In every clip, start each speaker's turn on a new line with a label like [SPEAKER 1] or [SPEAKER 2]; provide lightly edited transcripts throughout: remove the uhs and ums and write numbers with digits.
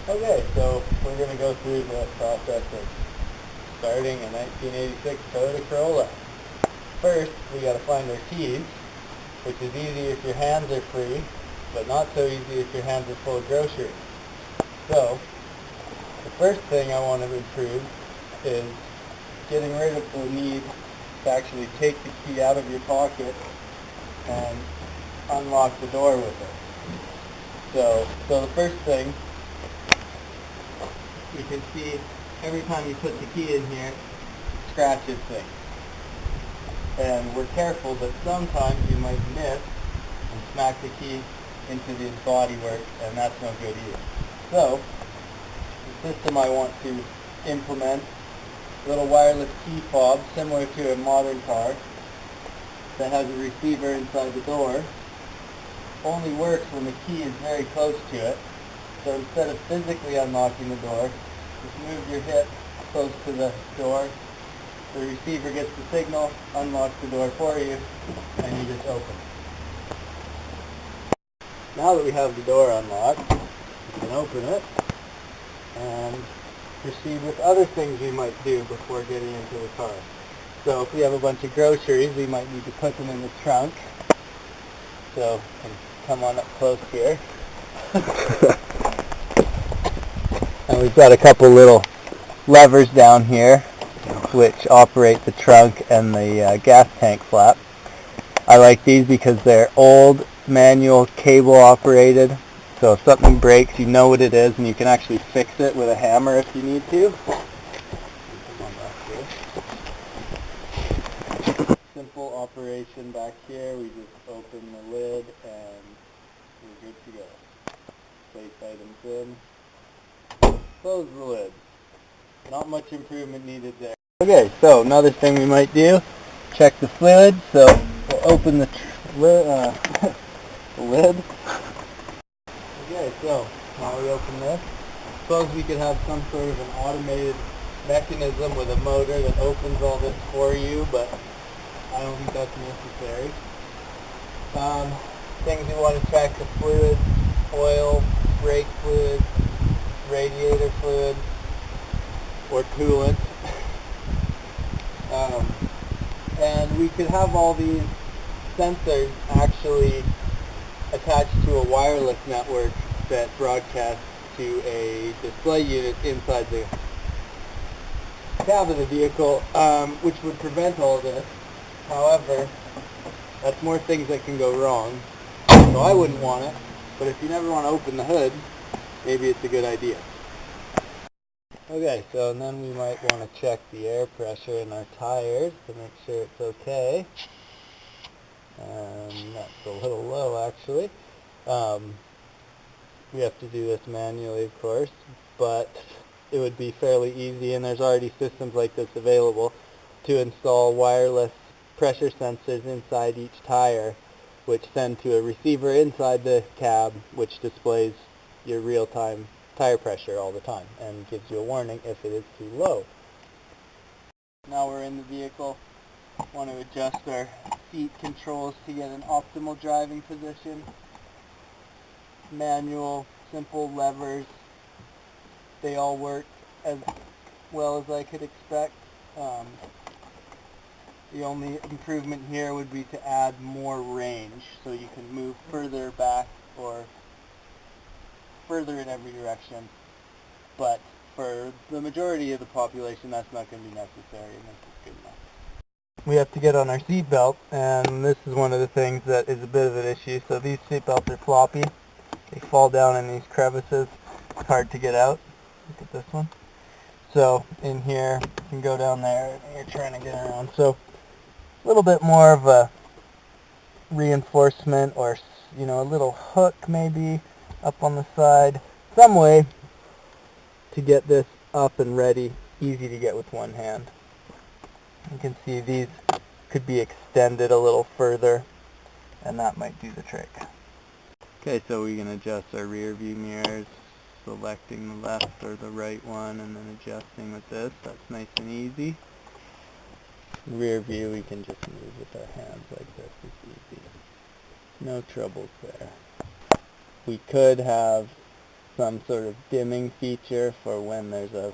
[SPEAKER 1] Okay, so we're going to go through the process of starting a 1986 Toyota Corolla. First, we got to find our keys, which is easy if your hands are free, but not so easy if your hands are full of groceries. So, the first thing I want to improve is getting rid of the need to actually take the key out of your pocket and unlock the door with it. So the first thing, you can see every time you put the key in here, it scratches things. And we're careful, but sometimes you might miss and smack the key into the bodywork, and that's no good either. So, the system I want to implement, a little wireless key fob, similar to a modern car, that has a receiver inside the door, only works when the key is very close to it. So instead of physically unlocking the door, just move your hip close to the door. The receiver gets the signal, unlocks the door for you, and you just open it. Now that we have the door unlocked, we can open it and proceed with other things we might do before getting into the car. So if we have a bunch of groceries, we might need to put them in the trunk. So you can come on up close here. And we've got a couple little levers down here which operate the trunk and the gas tank flap. I like these because they're old, manual, cable operated. So if something breaks, you know what it is and you can actually fix it with a hammer if you need to. Simple operation back here. We just open the lid and we're good to go. Place items in. Close the lid. Not much improvement needed there. Okay, so another thing we might do, check the fluid. So we'll open the lid. Okay, so now we open this. Suppose we could have some sort of an automated mechanism with a motor that opens all this for you, but I don't think that's necessary. Things we want to check: the fluid, oil, brake fluid, radiator fluid, or coolant. And we could have all these sensors actually attached to a wireless network that broadcasts to a display unit inside the cab of the vehicle, which would prevent all this. However, that's more things that can go wrong, so I wouldn't want it, but if you never want to open the hood, maybe it's a good idea. Okay, so then we might want to check the air pressure in our tires to make sure it's okay. That's a little low actually. We have to do this manually, of course, but it would be fairly easy, and there's already systems like this available, to install wireless pressure sensors inside each tire, which send to a receiver inside the cab, which displays your real-time tire pressure all the time and gives you a warning if it is too low. Now we're in the vehicle. Want to adjust our seat controls to get an optimal driving position. Manual, simple levers. They all work as well as I could expect. The only improvement here would be to add more range, so you can move further back or further in every direction. But for the majority of the population, that's not going to be necessary, and this is good enough. We have to get on our seat belt, and this is one of the things that is a bit of an issue. So these seat belts are floppy. They fall down in these crevices. It's hard to get out. Look at this one. So in here, you can go down there, and you're trying to get around. So a little bit more of a reinforcement, or a little hook maybe up on the side. Some way to get this up and ready, easy to get with one hand. You can see these could be extended a little further, and that might do the trick. Okay, so we can adjust our rear view mirrors, selecting the left or the right one, and then adjusting with this. That's nice and easy. Rear view we can just move with our hands like this. It's easy. No troubles there. We could have some sort of dimming feature for when there's a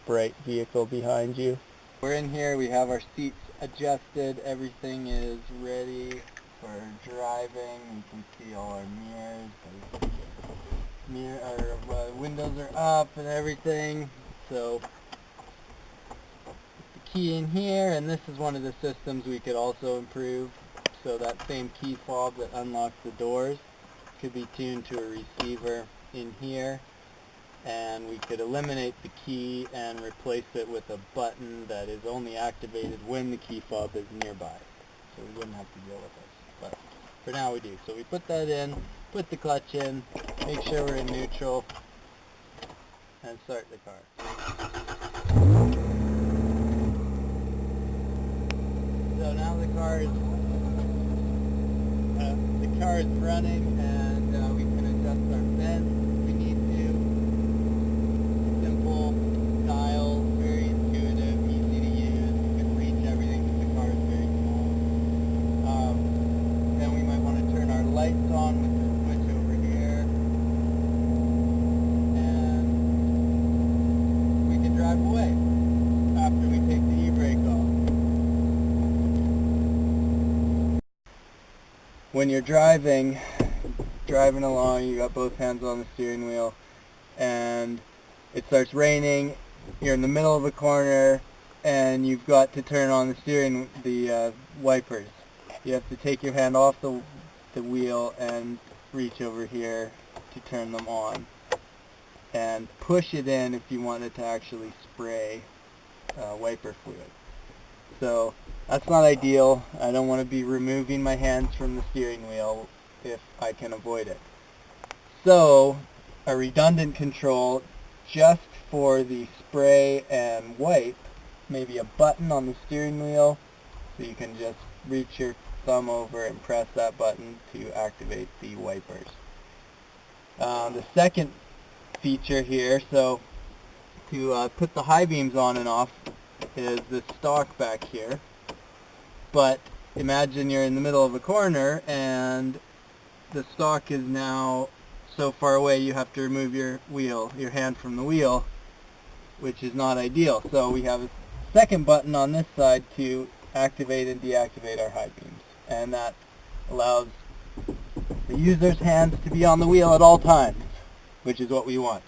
[SPEAKER 1] bright vehicle behind you. We're in here, we have our seats adjusted, everything is ready for driving. You can see all our mirrors, our windows are up and everything. So put the key in here, and this is one of the systems we could also improve. So that same key fob that unlocks the doors could be tuned to a receiver in here, and we could eliminate the key and replace it with a button that is only activated when the key fob is nearby. So we wouldn't have to deal with this, but for now we do. So we put that in, put the clutch in, make sure we're in neutral, and start the car. So now the car is running, and we can adjust our vents if we need to. Simple dial, very intuitive, easy to use. You can reach everything because the car is very small. Then we might want to turn our lights on with the switch over here, and we can drive away after we take the e-brake off. When you're driving along, you got both hands on the steering wheel, and it starts raining, you're in the middle of a corner, and you've got to turn on the wipers. You have to take your hand off the wheel and reach over here to turn them on, and push it in if you want it to actually spray wiper fluid. So that's not ideal. I don't want to be removing my hands from the steering wheel if I can avoid it. So a redundant control just for the spray and wipe, maybe a button on the steering wheel, so you can just reach your thumb over and press that button to activate the wipers. The second feature here, so to put the high beams on and off, is the stalk back here. But imagine you're in the middle of a corner and the stalk is now so far away you have to remove your hand from the wheel, which is not ideal. So we have a second button on this side to activate and deactivate our high beams, and that allows the user's hands to be on the wheel at all times, which is what we want.